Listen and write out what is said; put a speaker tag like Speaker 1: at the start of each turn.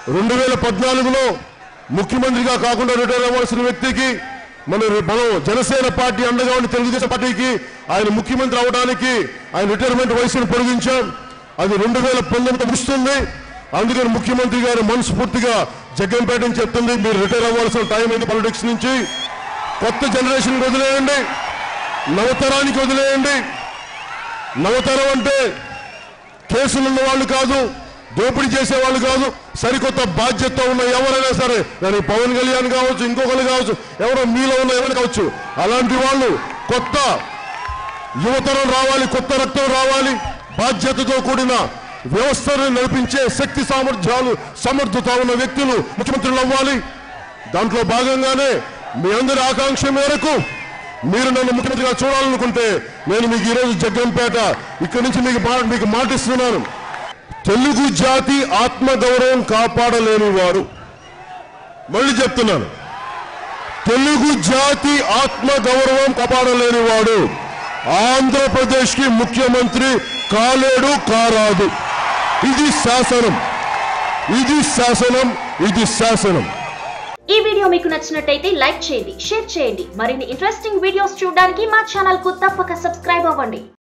Speaker 1: 2014లో ముఖ్యమంత్రిగా కాకుండా రిటైర్ అవ్వాల్సిన వ్యక్తికి మనం జనసేన పార్టీ అండగా ఉన్న తెలుగుదేశం పార్టీకి ఆయన ముఖ్యమంత్రి అవడానికి ఆయన రిటైర్మెంట్ వయసును పొడిగించాం. అది 2019 ముగుస్తుంది. అందుకని ముఖ్యమంత్రి గారు మనస్ఫూర్తిగా జగ్గంపేటని చెప్తుంది, మీరు రిటైర్ అవ్వాల్సిన టైం అయింది పాలిటిక్స్ నుంచి. కొత్త జనరేషన్కి వదిలేయండి, నవతరానికి వదిలేయండి. నవతరం అంటే కేసులు ఉన్న వాళ్ళు కాదు, దోపిడీ చేసేవాళ్ళు కాదు, సరికొత్త బాధ్యత ఉన్న ఎవరైనా సరే, దాని పవన్ కళ్యాణ్ కావచ్చు, ఇంకొకరు కావచ్చు, ఎవరో మీలో ఉన్న ఎవరు కావచ్చు, అలాంటి వాళ్ళు కొత్త యువతరం రావాలి, కొత్త రక్తం రావాలి, బాధ్యతతో కూడిన వ్యవస్థను నడిపించే శక్తి సామర్థ్యాలు సమర్థత ఉన్న వ్యక్తులు ముఖ్యమంత్రులు అవ్వాలి. దాంట్లో భాగంగానే మీ అందరి ఆకాంక్ష మేరకు మీరు నన్ను ముఖ్యమంత్రిగా చూడాలనుకుంటే నేను మీకు ఈరోజు జగ్గంపేట ఇక్కడి నుంచి మీకు మాటిస్తున్నాను. తెలుగు జాతి ఆత్మగౌరవం కాపాడలేని వారు, మళ్ళీ చెప్తున్నాను, తెలుగు జాతి ఆత్మగౌరవం కాపాడలేని వాడు ఆంధ్రప్రదేశ్ కి ముఖ్యమంత్రి కాలేడు, కారాదు. ఇది శాసనం, ఇది శాసనం, ఇది శాసనం.
Speaker 2: ఈ వీడియో మీకు నచ్చినట్టయితే లైక్ చేయండి, షేర్ చేయండి. మరిన్ని ఇంట్రెస్టింగ్ వీడియోస్ చూడడానికి మా ఛానల్ కు తప్పక సబ్స్క్రైబ్ అవ్వండి.